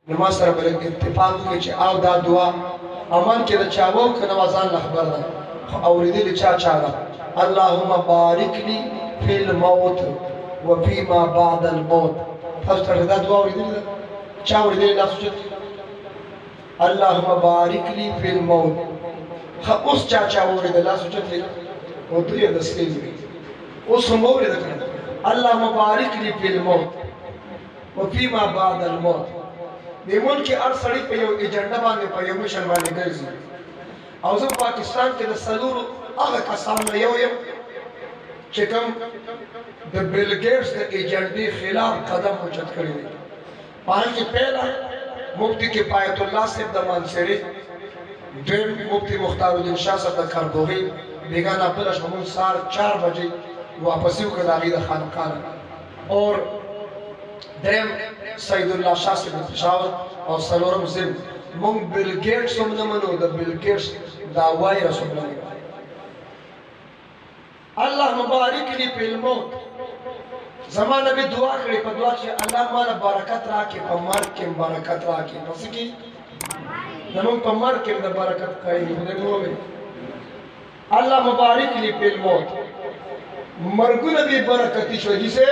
نما سره بل اتفاق کې چې او دا دعا عمل کې د چاوو کنه وزن خبر ده اوریدل چا چا ده اللهم بارك لي في الموت وفيما بعد الموت تاسو ته دا دعا اوریدل چا اوریدل لا سوچ اللهم بارك لي في الموت اوس چا چا اوریدل لا سوچ او دوی د سکیږي اوس هم اوریدل اللهم بارك لي في الموت وفيما بعد الموت دیمون کې هر سړی په یو ایجنډا باندې په یو مشن باندې ګرځي او زه پاکستان کې د سلورو هغه کسانو یو یم چې کوم د بیل ګیټس د ایجنډې خلاف قدم اوچت کړی دی پاره کې پہلا مفتی کفایت الله صاحب د منصوري دویم مفتی مختار الدین شاه صاحب د کاربوغي بیگانه بل شمول سار 4 بجې واپس یو کړه د خانقاه اور درم سید الله شاه صاحب پېښور او سلورم زم مونږ بیل ګیټس هم نه منو د بیل ګیټس دا وای رسول الله الله مبارک لی په الموت زمانه به دعا کړې په دعا کې الله مال برکت راکې په مرګ کې برکت راکې پس کې نو په مرګ کې د برکت کوي نو الله مبارک لی په الموت مرګونه به برکتی شو دي سه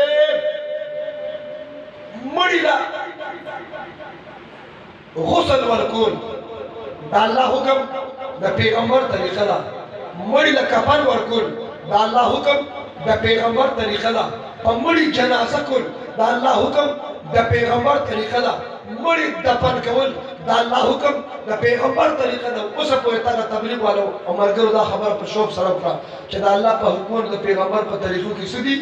مړیلا غسل ورکول دا الله حکم د پیغمبر طریقه ده مړیلا کفن ورکول دا الله حکم د پیغمبر طریقه ده په مړی جنازه کول دا الله حکم د پیغمبر طریقه ده مړی دفن کول دا الله حکم د پیغمبر طریقه ده اوس په تا تبلیغ والو عمرګرو دا خبر په شوق سره وکړه چې دا الله په حکم د پیغمبر په طریقو کې سدي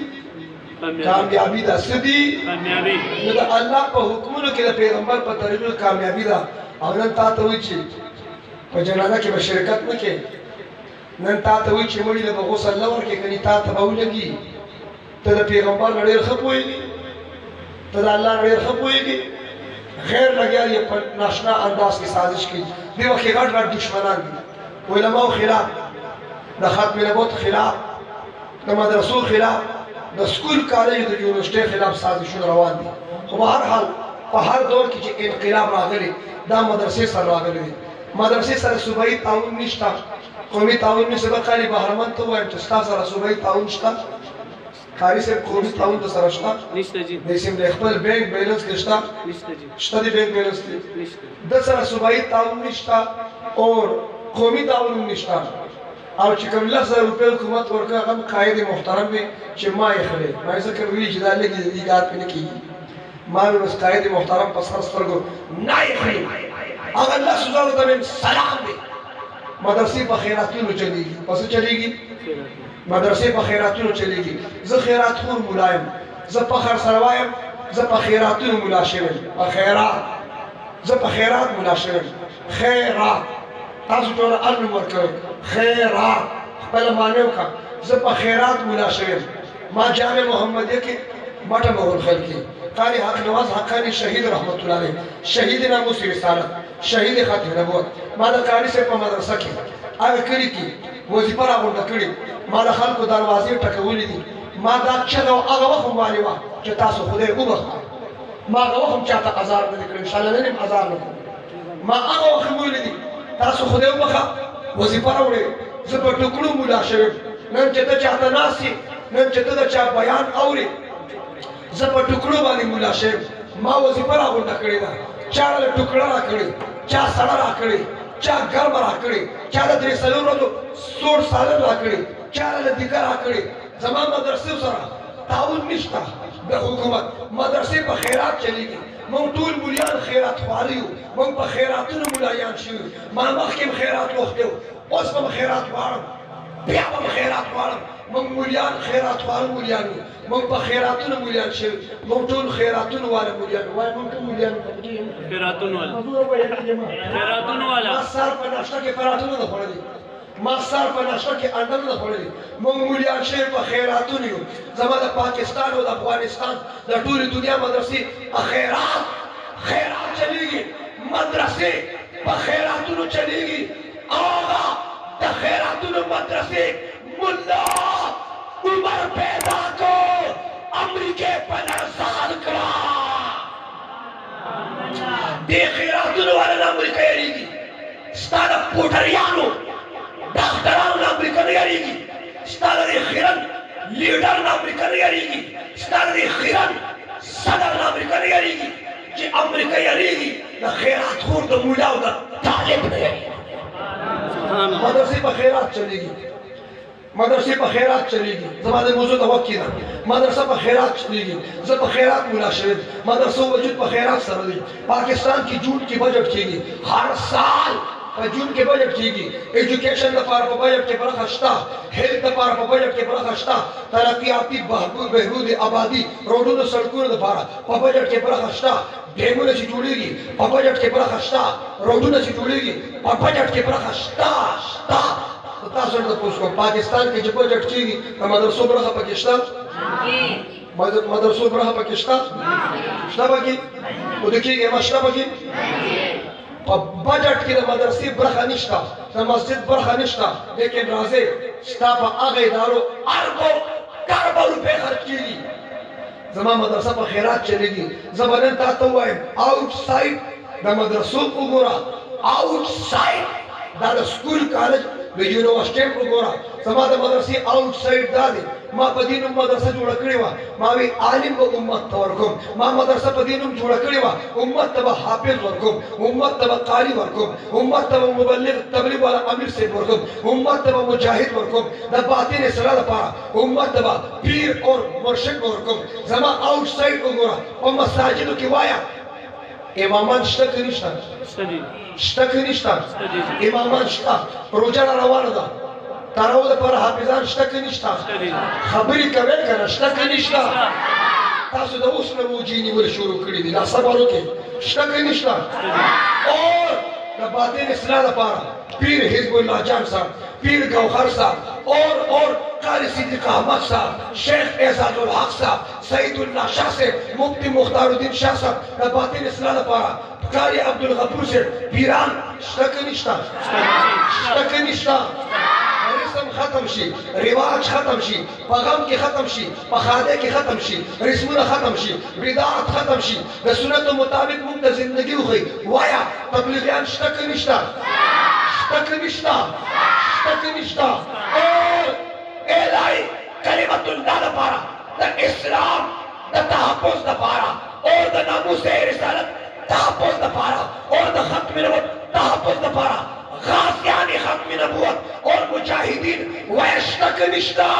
کامیابی دا سدي کامیابی نو دا الله په حکمونو کې د پیغمبر په طریقو کامیابی دا او نن تاسو وایي چې په جنازه کې به شرکت نه کې نن تاسو وایي چې مړي له غسل لور کې کني تاسو به ولګي ته د پیغمبر لړ خپويږي ته د الله لړ خپويږي غیر لګیا یې په ناشنا انداز کې سازش کوي دی وخت غټ غټ دشمنان دي علماء خلاف د ختم نبوت خلاف د مدرسو خلاف د سکول کالج د یونیورسيټي خلاف سازشونه روان دي خو په هر حال په هر دور کې چې انقلاب راغلی دا مدرسې سره راغلی دي مدرسې سره صوبایي تعاون نشته قومي تعاون نشته خالي بهرمن ته وایم چې تاسو سره صوبایي تعاون شته خاري سره قومي تعاون ته سره شته نشته جی د سیم د خپل بانک بیلانس کې شته نشته جی شته د بانک بیلانس نشته د سره صوبایي تعاون نشته او قومي تعاون نشته او چې کوم 1000 روپے حکومت ورکړه هغه قائد محترم وي چې ما یې خلې ما ذکر وی چې دا لګي ایجاد پنه کیږي ما بس قائد محترم په سر سترګو نه یې خلې هغه الله سبحانه وتعالى سلام دی مدرسې په خیراتونو چلیږي پس چلیږي مدرسې په خیراتونو چلیږي زه خیرات خور ملایم زه په خر سره وایم زه په خیراتونو ملا شوم په خیرات زه په خیرات ملا شوم خیرات تاسو ټول علم ورکوي خیرات خپل مانو کا زه په خیرات ملا شوم ما جامع محمدیه کې ماټه مغول خلکی قاری حق نواز حقانی شهید رحمت الله علیه شهید ناموس رسالت شهید ختم نبوت ما د قاری سے په مدرسه کې هغه کړی کی وظیفه راغونډه کړی ما د خلکو دروازې ټکولې دي ما دا چلو هغه وخت باندې وا چې تاسو خدای وبخښه ما هغه وخت چاته آزار نه کړی ان شاء الله نه آزار نه ما هغه وخت ویل دي تاسو خدای وبخښه وظیفه راوړې زه په ټکړو مولا شوم نن چې ته چاته ناسي نن چې ته چا بیان اوري زه په ټکړو باندې مولا شوم ما وظیفه راغونډه کړې ده چا له ټکړه را کړې چا سړه را کړې چا ګرم را کړې چا د درې سلو ورځو سوړ سالم را کړې چا له دیګر را کړې زما مدرسې سره تعاون نشته د حکومت مدرسې په خیرات چلیږي مونږ ټول مولیان خیرات خواریو مونږ په خیراتونو مولایان شو ما مخکې خیرات وختو اوس په خیرات وارم بیا په خیرات وارم مونږ مولیان خیرات وارم مولیان مونږ په خیراتونو مولیان شو مونږ ټول خیراتونو واره مولیان وای مونږ مولیان خیراتونو والا خیراتونو والا ما سر په ناشته کې خیراتونو نه خوړلې ما سر په ناشته کې انډر نه خوړلې مونږ مولیان شو په خیراتونو یو زموږ د پاکستان او د افغانستان د ټولې دنیا مدرسې خیرات خیرات چلیږي مدرسې په خیراتونو چلیږي آغا د خیراتونو مدرسې ملا عمر پیدا کو امریکې په نرسال کړه دې خیراتونو والا نه امریکا یریږي ستا د پوټریانو ډاکټرانو نه امریکا نه یریږي ستا د خیرن لیډر نه امریکا نه یریږي ستا د خیرن صدر نه امریکا نه یریږي چې امریکا یریږي د خیرات خور د مولا او د طالب نه یریږي مدرسې په خیرات چلیږي مدرسې په خیرات چلیږي زما د موضوع د وخت کېده مدرسه په خیرات چلیږي زه په خیرات مولا شوی مدرسو وجود په خیرات سره دی پاکستان کې جون کې بجټ کېږي هر سال په جون کې بجټ کېږي ایجوکیشن لپاره په بجټ کې برخه شته هیلث لپاره په بجټ کې برخه شته ترقیاتي بهبود آبادي روډونو سړکونو لپاره په بجټ کې برخه شته ډیمونه چې جوړېږي په بجټ کې برخه شته روډونه چې جوړېږي په بجټ کې برخه شته تاسو ته پوښتنه پاکستان کې چې بجټ کېږي د مدرسو برخه پکې شته مدرسو برخه پکې شته شته پکې او د کېږي مشته پکې په بجټ کې د مدرسې برخه نشته د مسجد برخه نشته لیکن راځي شته په هغه ادارو اربو کاربو روپۍ خرج کېږي زما مدرسه په خیرات چلیږي زه به نن تا ته ووایم آوټ سایډ د مدرسو وګوره آوټ سایډ دا د سکول کالج د یونیورسټۍ وګوره زما د مدرسې آوټ سایډ دا دی ما په دې نوم مدرسه جوړه کړې وه ما وی عالم به امت ته ورکوم ما مدرسه په دې نوم جوړه کړې وه امت ته به حافظ ورکوم امت ته به قاري ورکوم امت ته به مبلغ تبلیغ والا امیر صاحب ورکوم امت ته به مجاهد ورکوم د باطن اصلاح لپاره امت ته به پیر اور مرشد ورکوم زما آوټ سایډ وګوره په مساجدو کې وایه امامان شته که نشته شته که نشته امامان شته روژه روانه ده تراو دپاره حافظان شته که نشته خبرې کوئ که نه شته که نشته تاسو د اوس نه روجې نیول شروع کړي دي دا صبر وکړئ شته که نشته اور د باطن اصلاح لپاره پیر حزب الله جان صاحب پیر گوهر صاحب اور قاری صدیق احمد صاحب شیخ اعزاز الحق صاحب سعید الله شاہ صاحب مفتی مختار الدین شاہ صاحب د باطن اصلاح لپاره قاری عبدالغفور صاحب پیران شته که نشته شته که نشته رسم ختم شي رواج ختم شي په غم کې ختم شي په خاده کې ختم شي رسمونه ختم شي بدعت ختم شي د سنتو مطابق موږ د زندگی وخی وایا تبلیغیان شته که نشته شته که نشته شته که نشته اور الهی کلمت الله لپاره د اسلام د تحفظ لپاره اور د ناموس رسالت تحفظ لپاره اور د ختم نبوت تحفظ لپاره غازیان ختم نبوت اور مجاهدین واشتک نشتا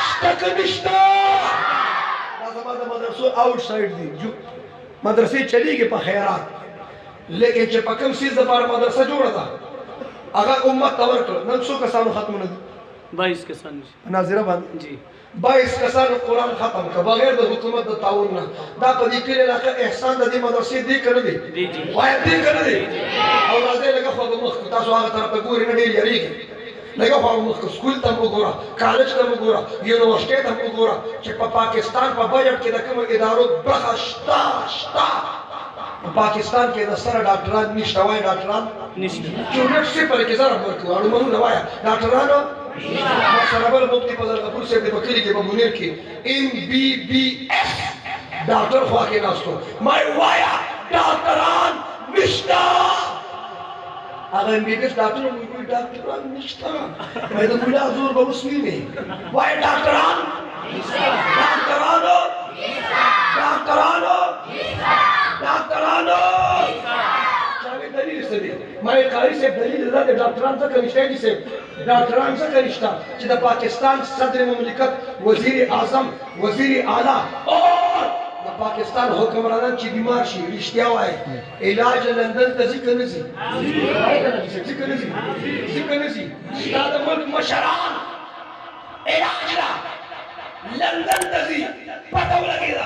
شتک نشتا دا زما د مدرسو آوټ سایډ دی مدرسې چلیږي په خیرات لیکن چې په کوم څیز لپاره مدرسه جوړه ده هغه امت ته ورکړه نن څو کسانو ختمونه دي 22 کسان ناظره باندې جی 22 کسانو قرآن ختم کړ بغیر د حکومت د تعاون نه دا په دې کلی علاقه احسان د دې مدرسې دی کنه دی وای دی کنه دی او راځي لکه خو مخ تاسو هغه طرف ته ګورئ نه ډیر یریږي لکه خو مخ سکول ته وګوره کالج ته وګوره یونیورسيټي ته وګوره چې په پاکستان په بجټ کې د کوم ادارو برخه شته پاکستان کې د سره ډاکټران نشته وای ډاکټران نشته چونټ سي پر کې زره ورکو اړمنو نه وای ډاکټرانو سرابل مفتی فضل غفور صاحب د بکری کې په مونیر کې MBBS ډاکټر خوا کې ناستو مای وایا ډاکټران نشته هغه MBBS ډاکټر مو ډاکټران نشته مې د مولا زور به وسوي نه وای ډاکټران نشته ډاکټرانو ډاکټرانو ډاکټرانو دلیل څه دی ما یې قاری صاحب دلیل دا د ډاکټران څخه نشته دي صاحب ډاکټران څخه نشته چې د پاکستان صدر مملکت وزیر اعظم وزیر اعلی او د پاکستان حکمرانان چې بیمار شي رښتیا وایي علاج لندن ته ځي که نه ځي ځي که نه ځي ځي که نه ځي دا د ملک مشران علاج لا لندن ته ځي پته ولګېده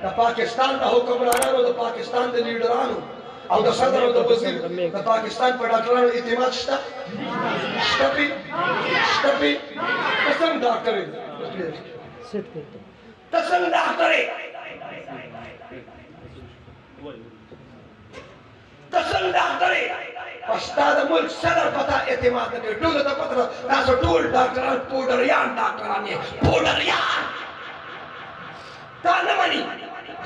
د پاکستان د حکمرانانو د پاکستان د لیډرانو او د صدر او د وزیر د پاکستان په ډاکټرانو اعتماد شته شته پی قسم ډاکټر قسم ډاکټر قسم ډاکټر پښتا د ملک صدر پتا اعتماد نه کوي ټول ته پته تاسو ټول ډاکټران پوډریان ډاکټران یې پوډریان تا نه مانی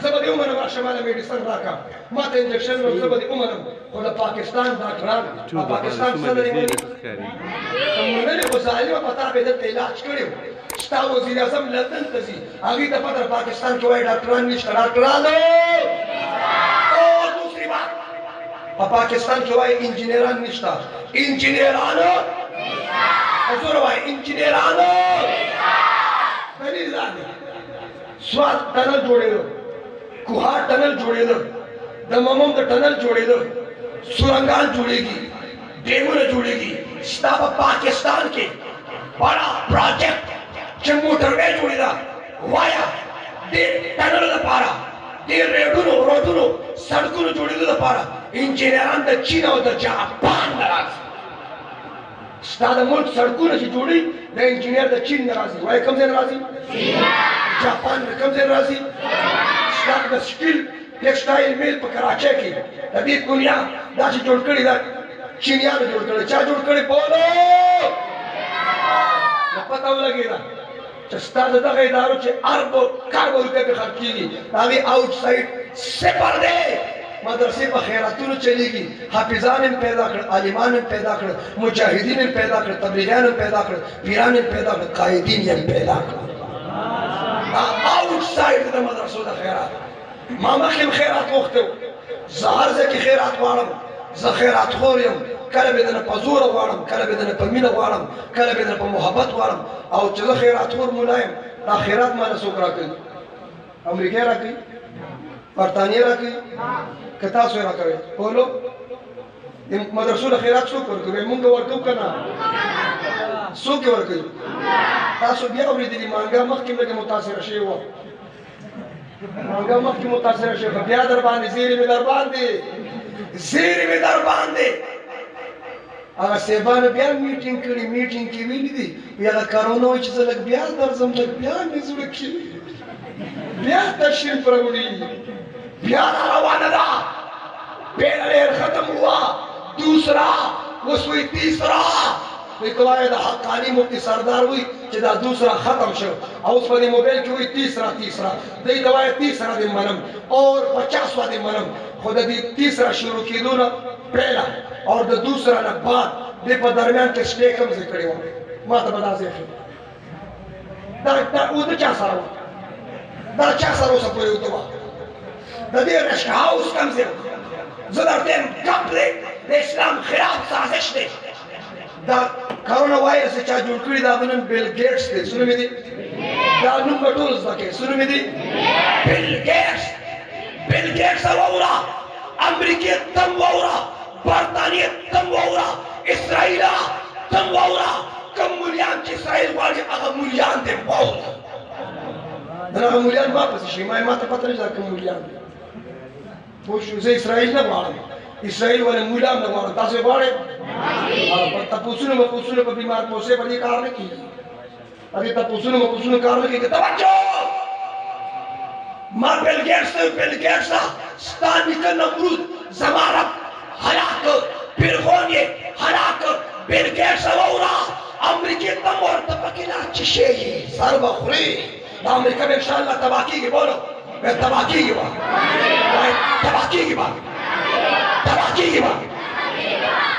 زبدي عمر شمال ميديسن راكا ما ته انجكشن نو زبدي عمر خو د پاکستان ډاکټران پاکستان صدر یې کومه خو ظالم پتا به د علاج کړو ستا وزیر اعظم لندن ته ځي هغه د پاتره پاکستان کې وای ډاکټران نشته ډاکټرانو او دوسری بات په پاکستان کې وای انجینران نشته انجینرانو حضور وای انجینرانو دلیل دی سواد ټنل جوړېدو کوهار ټنل جوړېدو د ممم د ټنل جوړېدو سورنګان جوړېږي ډیمونه جوړېږي ستا په پاکستان کې بڑا پروجیکټ چې موټروي جوړېدا وایا د ټنل لپاره د روډونو سړکونو جوړېدو لپاره انجینران د چین او د جاپان راځي ستا د ملک سړکونه چې جوړي د انجینر د چین راځي وای کوم ځای راځي جاپان کوم ځای راځي ستا د سټیل ټیکسټایل میل په کراچۍ کې د دې دنیا دا چې جوړ کړی دا چینیانو جوړ کړی چا جوړ کړی بولو نو پته ولګېده چې ستا د دغه ادارو چې اربو کاربو روپۍ پې خرڅ کېږي د هغې آوټ سایډ صفر دی مدرسې په خیراتونو چلیږي حافظان هم پیدا کړل عالمان هم پیدا کړل مجاهدین هم پیدا کړل تبلیغیان هم پیدا کړل پیران هم پیدا کړل قائدین هم پیدا کړل آوټ سایډ د مدرسو د خیرات ما مخکې خیرات غوښتی و زه هر ځای کې خیرات غواړم زه خیرات خور یم کله به دنه په زوره غواړم کله به دنه په مینه غواړم کله به دنه په محبت غواړم او چې زه خیرات خور مولا یم دا خیرات ماله څوک راکوي امریکا راکوي برطانیه راکوي که تاسو یې راکوئ بولو د مدرسو له خیرات څوک ورکوي مونږ ورکوو که نه څوک یې ورکوي تاسو بیا اورېدلي مانګه مخکې لږه متاثره شوې وه مانګه مخکې متاثره شوې خو بیا در باندې زیرې مې در باندې هغه صاحبانو بیا میټینګ کړي میټینګ کې ویلي دي هغه کارونه وایي چې زه لږ بیا درځم لږ بیا مې زړه کې بیا تشریف راوړي بیا را روانه ده پہلا لہر ختم ہوا دوسرا اوس وی تیسرا وی دا حقانی مفتی سردار وی چې دا دوسرا ختم شو اوس په موبایل کې وی تیسرا دی دوای تیسرا دې منم اور 50 وا دې منم خود دې تیسرا شروع کېدو نه پہلا اور د دوسرا نه بعد دې په درمیان کې سټیک هم ذکر کړو ما ته بدا ځي دا او د چا سره دا چا سره اوس په یو ته د دې رش هاوس کم ځای زه درته یم کمپلیټ د اسلام خلاف سازش دی دا کرونا وایرس چا جوړ کړي دا نن بیل ګیټس دی سنو مې دي دا نوم به ټول زده کوي سنو مې دي بیل ګیټس واورا امریکا تم واورا برطانیه تم واورا اسرائیل تم واورا کوم مليان چې اسرائیل غواړي هغه مليان دې واورا دا هغه مليان واپس شي ما ته پته نه کوم مليان پوښتنه زه اسرائیل نه غواړم اسرائیل ولې مولا نه غواړم تاسو غواړئ پر تاسو نه په بیمار پوسه په دې کار نه کیږي اته تاسو نه کار نه کیږي توجه ما بیل ګیټس ستانیک نمرود زمارب هلاک پیرخونی هلاک بیل ګیټس اورا امریکا تم ورته پکې نه چي شي سر بخوري دا امریکا به ان شاء الله تباہ کیږي بولو تباہ کیږي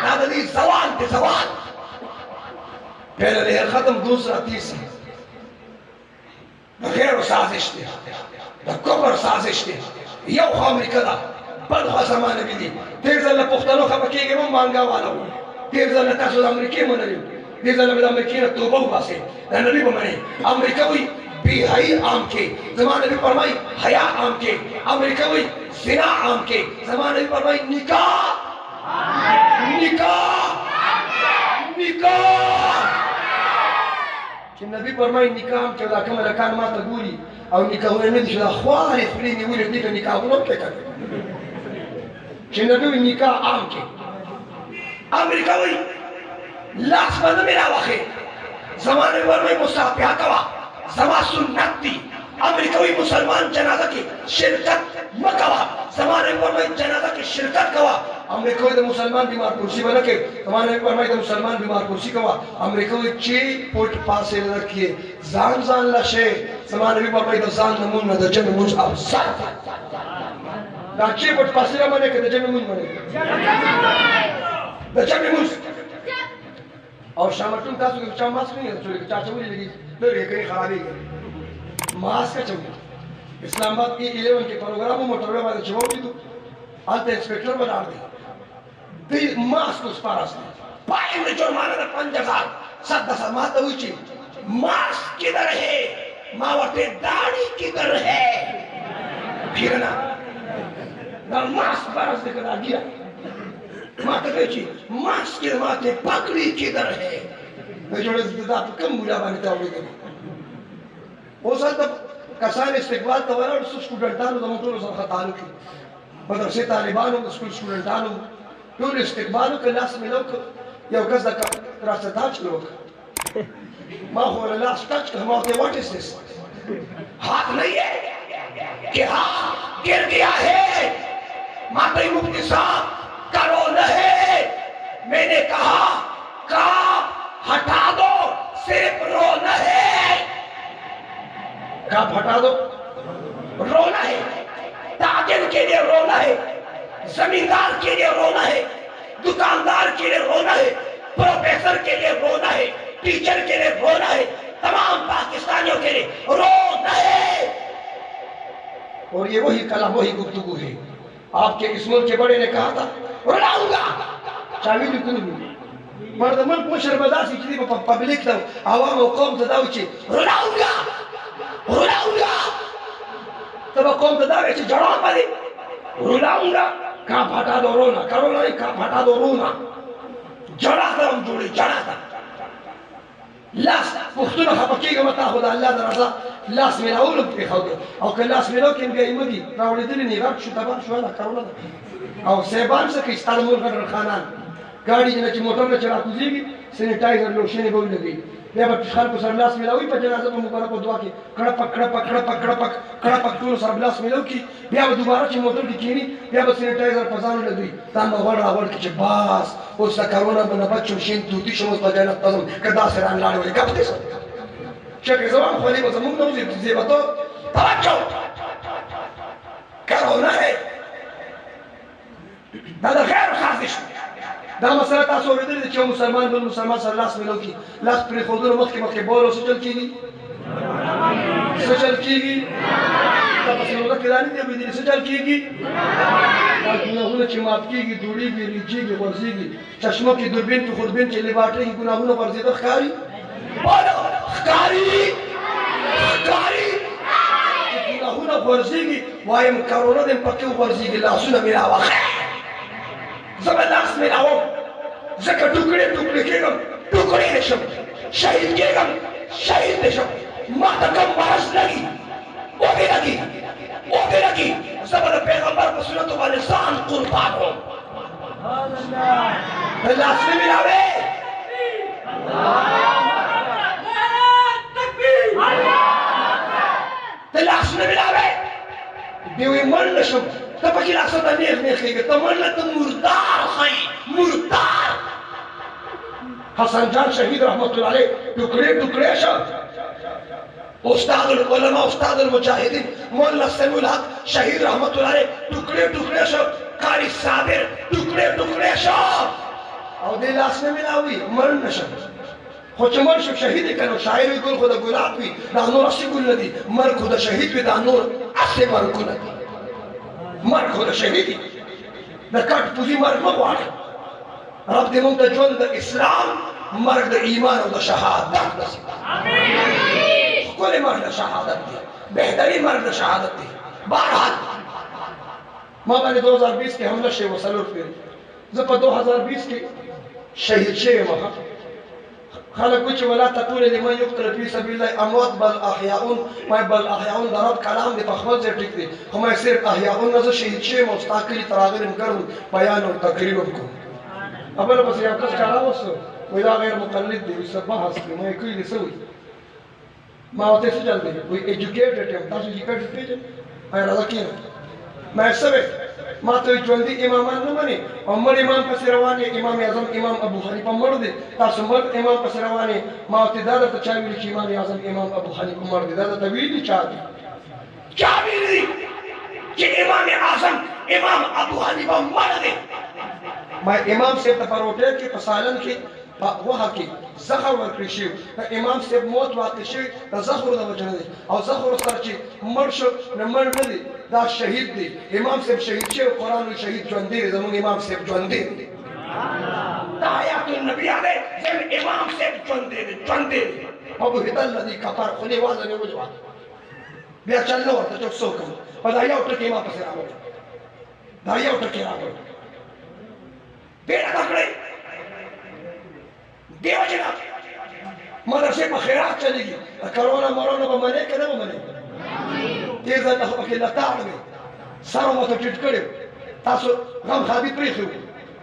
هذا لي زوال بزوال پہلا لہر ختم دوسرا تیسرا غیر سازش دی دا کفر سازش دی یو خو امریکا دا بل خو زمانه بی دی تیر ځل پښتنو خپه کېږي مو مانګا والا و تیر ځل تاسو د امریکې منلي تیر ځل د امریکې نه توبه وباسئ دا نبی به منئ امریکا وی بی حی عام کے زمانہ بھی فرمائی حیا عام کے امریکہ وی زنا عام کے زمانہ بھی فرمائی نکاح کہ نبی فرمائی نکاح عام کے کم لکان ماتا گوری او نکاحونے ندی شدا خواری خلی نیولی دیکھا نکاحونے پہ کر کہ نبی وی نکاح عام کے امریکہ وی لاس بند میرا وقت زمانہ بھی فرمائی مصاحب پہ آتا زما سنت دی अमेरिकी मुसलमान जनाजा की शिरकत मकवा जमाने पर जनाजा की शिरकत कवा अमेरिकी मुसलमान बीमार कुर्सी बना के जमाने पर मुसलमान बीमार कुर्सी कवा अमेरिकी ची पोट पास रखिए जान जान लशे जमाने पर जान नमून न दजन मुझ अब साथ दाची पोट पास मने के दजन मुझ मने दजन मुझ और शामटुम का सुख चामास नहीं है चोरी चाचा मुझे लगी तो ये कहीं खराबी है मास्क का चौकी इस्लामाबाद की 11 के प्रोग्राम में मोटरवे वाले जवाब दी तो आते इंस्पेक्टर बना दे मास्क उस पर आस्ते पाए में जुर्माना ना 5000 7-10 माता हुई ची मास्क किधर है मावटे दाढ़ी किधर है फिर ना मास्क पर आस्ते करा दिया माता कही ची मास्क के माते पकड़ी किधर है मैं जोड़े दांत कम बुला बने तो वो साल तब कसान इस्तेकबाल तवारा और स्टूडेंटानो दमोटों से खतानु की मदरसे तालिबानों स्कूल स्टूडेंटानो टूर इस्तेकबालों के लास्ट में लोग या उगज़ का रास्ता ताज लोग माँ हो रहा लास्ट टच का हमारे व्हाट इज दिस हाथ नहीं है कि हाँ गिर गया है माता मुफ्ती साहब करो नहीं मैंने कहा हटा दो सिर्फ रो नहीं कब हटा दो रोना है ताजिर के लिए रोना है जमींदार के लिए रोना है दुकानदार के लिए रोना है प्रोफेसर के लिए रोना है टीचर के लिए रोना है तमाम पाकिस्तानियों के लिए रोना है और ये वही कलाम वही गुफ्तगू है आपके इस मुल्क के बड़े ने कहा था रुलाऊंगा चाबी निकलूंगी मर्दमन को शर्मदासी की पब्लिक तो आवाम और कौम तदाउची रुलाऊंगा तब कौन तो दावे ची जड़ा पाले रुलाऊंगा का फटा दो रोना करो नहीं का फटा दो रोना जड़ा था हम जोड़ी जड़ा था लास पुख्तुना खपकीगा मता खुदा अल्लाह दरजा लास में लाऊल के खाओगे और के लास में लो के गई मदी रावली दिल नहीं रात शुतबा शवाला करोना और सेबान से कि इस्तांबुल का खानान गाड़ी जने मोटर में चला कुजीगी सैनिटाइजर लोशन बोल लगी या बच्चों को सरलास मिला हुई पर जनाज़ा को मुबारक को दुआ की कड़पक टूर सरलास मिला की या दोबारा ची मोटर की कीनी या बस सैनिटाइजर पजानो लगी ताम वड़ की बास उस कोरोना बना बच्चों शिन दूती शमस बजाना तजम कदा से रान लाने वाले कब दे चेक जवान खोली बस मुंह नौजी जे बतो तवज्जो कोरोना है दादा खैर साजिश دا مسله تاسو ورته چې مسلمان بل مسلمان سره لاس ملو کی لاس پر خودونو مخکې بولو سجل کیږي تاسو نو دا کړه نه دی به سجل کیږي ګناهونه چې معاف کیږي دوړيږي ریچيږي ورزيږي چشمو کې دوربین په خودبین چې لباټري ګناهونه پر زیاده ښکاری بولو ښکاری ګناهونه ورزيږي وایم کرونا دې پکې ورزيږي لاسونه میرا واخه زبردست में आओ जगह टुकड़े टुकड़े नशम शहीद नशम माता कम बारिश लगी वो भी लगी जबर पैगंबर को सुनो तो वाले शान कुर्बान हो लाश में मिलावे लाश में मिलावे बेवी मन नशम तब की लाश तो नहीं खेगे तमन्ना तो मुर्दार हसन जान शहीद रहमतुल्लाह अलैह टुकड़े उस्तादुल उलमा उस्तादुल मुजाहिदीन मौलाना समीउल हक शहीद रहमतुल्लाह अलैह टुकड़े कारी साबिर टुकड़े और दे लाश में मिला हुई मरण नशम खोचमर शहीद करो शायर गुल खुदा गुलाब भी दानोर से गुल नदी मर खुदा शहीद भी दानोर असे मर गुल नदी मर खुदा शहीदी द कट पुजी मर मवाड़ रब दे मुंत जोन द इस्लाम मर द ईमान और द शहादत आमीन कोले मर द शहादत दी बेहतरीन मर द शहादत दी बहरहाल मां मैंने 2020 के हमला शे वसलुर फिर जब 2020 के शहीद शे वहां خلق وجه ولا تقول لمن يقتل في سبيل الله اموات بل احياء ما بل احياء ضرب كلام دي تخمل زي ټیک دي هم صرف احياء نزه شهید شي مستقل تراغير مکرم بیان او تقریر وکړو اول بس یو کس کړه وسو ودا غیر مقلد دي سبا حسب ما کوي دي سوي मां उते से चल गई कोई एजुकेटेड है तासु एजुकेटेड पेज मैं राजा की मैं सबे मां तो जोंदी इमाम न मने अमर इमाम पर रवानी इमाम आजम इमाम अबू हनीफा मर दे तासु मर इमाम पर रवानी मां उते दादा तो चावी की इमाम आजम इमाम अबू हनीफा मर दे दादा तवीली चावी कि इमाम आजम इमाम अबू हनीफा मर दे मैं इमाम से तपरोटे के पसालन की वहाँ की जहर वर्कशी इमाम से मौत वाकशी जहर द वजन दे और जहर सरची मर्श न मर नदी दा शहीद दे इमाम से शहीद छे कुरान शहीद जोंदे जमन इमाम से जोंदे तायात नबी आले जम इमाम से जोंदे अबू हिदल नदी कफर खुले वाजन ने वजवा बिया चलनो तो सोकम और दाया उठ के इमाम से रावो दाया उठ के रावो बेड़ा पकड़े देवजना मदरसे में खैरात चलेगी कोरोना मरोना बमने के ना बमने तेज अल्लाह के लताड़ में सारो मत टिट करे तासो गम खादी प्रीसु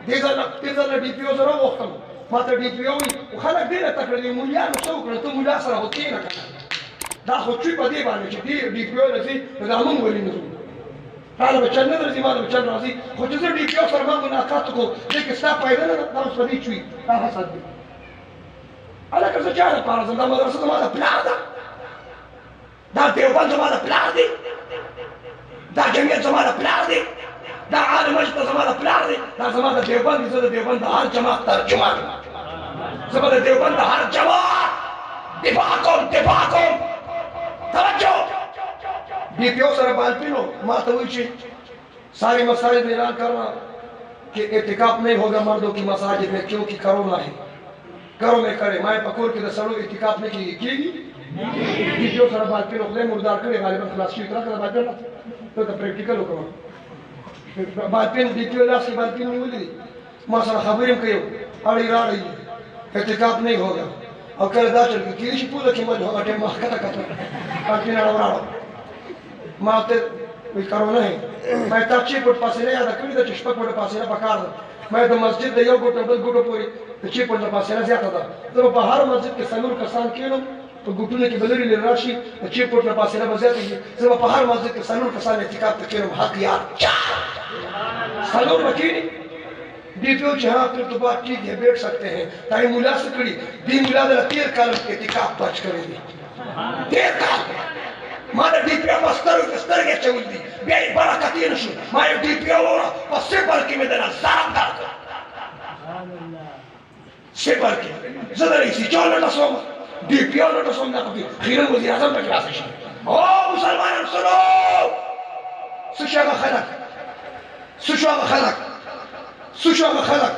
तेज अल्लाह डीपीओ जरा वक्तम मत डीपीओ وخلق دينا تقريبا مليان سوق تو ملاسره होतीना دا خو چی پدې باندې چې ډیپیو لسی زمون ولې نه حالا بچن نه درځي ما بچن راځي خو چې ډیپیو سره ما مناقات کو چې ستا پیدا نه دا اوس پدې چوي دا حسد دی انا که څه چاره پاره زما مدرسه زما د پلان ده دا دیوبند زما د پلان دی دا جمعیت زما د پلان دی دا عالم مجد زما د پلان دی دا زما د دیوبند زما د دیوبند هر جماعت ترجمان زما د دیوبند هر جماعت دفاع کوم توجه डीपीओ सर बालपिनो मातवी सारे मसाजिद में ऐलान करना कि इतिकाफ नहीं होगा मर्दों की मसाजिद में क्योंकि कोरोना है घरों में करे माए पकोर की दसड़ो इतिकाफ नहीं कीगी डीपीओ सर बालपिनो ले मुर्दार करे गालिबन क्लास की तरह बालपिनो तो प्रैक्टिकल होगा बालपिन डीपीओ लास्ट की बालपिन नहीं हुई माशा खबरें कयो अड़ी राड़ी इतिकाफ नहीं होगा और कर दा चल के किसी पूरा की मत होगा टेम कथा बालपिन अड़वराड़ो माते कोई कोरोना है मैं तच्ची पुट पासे ने याद कभी तो चिष्पक पुट पासे ने पकार मैं तो मस्जिद दे यो गुट गुट पूरी तच्ची पुट पासे ने ज्यादा था तो बाहर मस्जिद के सनूर कसान केनो तो गुटने की बलरी ले राशि तच्ची पुट पासे ने बजाती है जब बाहर मस्जिद के सनूर कसान इतिकाफ केनो हक यार सनूर मकीनी डीपीओ जहां फिर तो बात ठीक है बैठ सकते हैं ताई मुला से कड़ी दी मुला दे तीर काल इतिकाफ बच करेगी तीर काल मारे डीपीओ बस्तर के चौली बेई बरकती नशु मारे डीपीओ और पसे पर की में देना सारदार से पर की जदर इसी चोल न सोम डीपीओ न सोम ना कभी खीर वजीर आजम पे क्लास है ओ मुसलमान सुनो सुशा खलक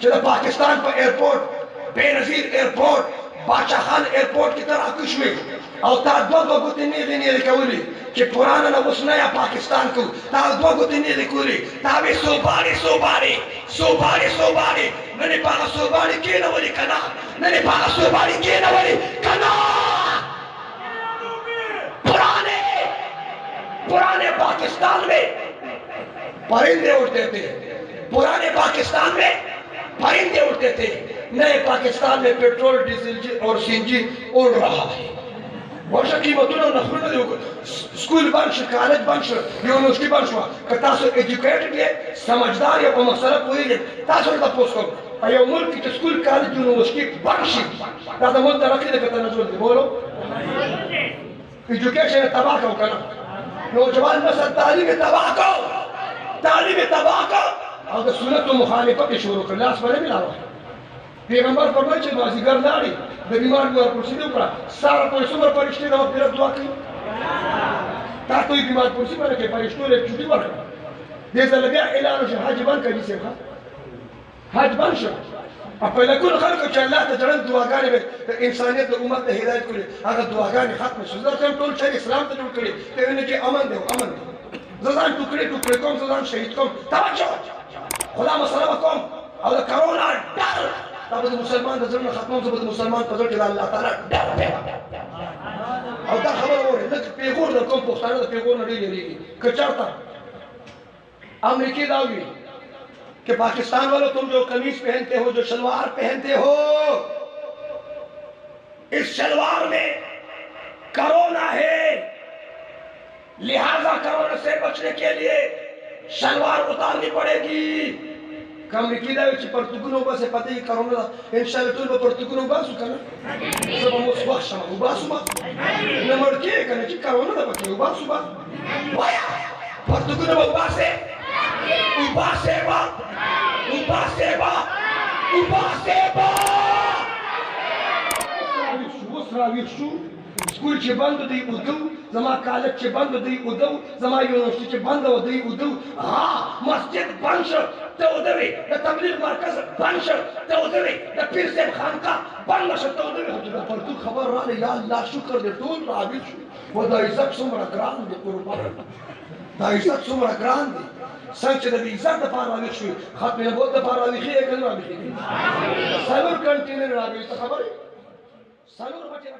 जब पाकिस्तान पर एयरपोर्ट बेनजीर एयरपोर्ट बादशाह खान एयरपोर्ट की तरह कुछ में और तार दो गुते नीले कौली कि पुराना न उस नया पाकिस्तान को तार दो गुते नीले कौली तावे सोबारी नने पागा सोबारी के न वली कना नने पागा सोबारी के न वली कना पुराने पाकिस्तान में परिंदे उड़ते थे पुराने पाकिस्तान में परिंदे उड़ते थे नए पाकिस्तान में पेट्रोल डीजल और सीएनजी उड़ रहा है वर्षा कीमतों ने नखरुन देखो स्कूल बंश कॉलेज बंश यूनिवर्सिटी बंश का तासो एजुकेटेड है समझदार है मसला पूरी है तासो दा पोस्ट को अयो मुल्क के स्कूल कॉलेज यूनिवर्सिटी बंश दादा मुल्क तरक्की दे पता नजर दे बोलो एजुकेशन तबाह का करना नौजवान नस्ल तालीम तबाह का और सुन्नत मुखालिफत शुरू कर लास बने मिला पैगंबर फरमाए कि बाजीगर नाड़ी बीमार हुआ कुर्सी दे ऊपर सारा पैसों पर परिश्रम और फिर दुआ की ता तो बीमार कुर्सी पर के परिश्रम एक छुट्टी पर जैसे लगा ऐलान से हज बन कर जिसे हज बन शो अब पहले कुल खल्क को अल्लाह तजरन दुआ गाने में इंसानियत उम्मत हिदायत को अगर दुआ गाने खत्म सुधर से टोल चाहिए इस्लाम तो टोल करे तो इन्हें के अमन दो जजान टुकड़े कौन जजान शहीद कौन तवज्जो खुदा मसला कौन और कोरोना डर तब मुसलमान नजर खत्म जब मुसलमान पजर के अल्लाह ताला डर पे और दा खबर हो है लग पेगोर न कौन पोस्टाना पेगोर न लेगी कचाता अमेरिकी दावी कि पाकिस्तान वालों तुम जो कमीज पहनते हो जो शलवार पहनते हो इस शलवार में कोरोना है, लिहाजा कोरोना से बचने के लिए शलवार उतारनी पड़ेगी। कम निकला परतुकुनो बस पता ही कोरोना इंशाल्लाह तो परतुकुनो बस करना सब हम सुबह शाम उबास सुबह नंबर के करने की कोरोना दा बच्चे उबास सुबह वाया परतुकुनो उबास है उबास है बा उबास है बा उबास है बा स्राविशु स्कूल चे बंद दी उदू जमा कॉलेज चे बंद दी उदू जमा यूनिवर्सिटी चे बंद दी उदू हाँ मस्जिद बंद तो उदवी द तबलीग मरकज बंद तो उदवी द पीर साहब खानका बंद तो उदवी पर तू खबर रा या अल्लाह शुक्र दे टोल राविश वो द इज्जत सुमरा ग्राम दे कुर्बान द इज्जत सुमरा ग्राम दे संच द इज्जत द पार राविश खत्म ने बहुत द पार राविश है कल राविश सलूर कंटेनर राविश खबर है सलूर बचे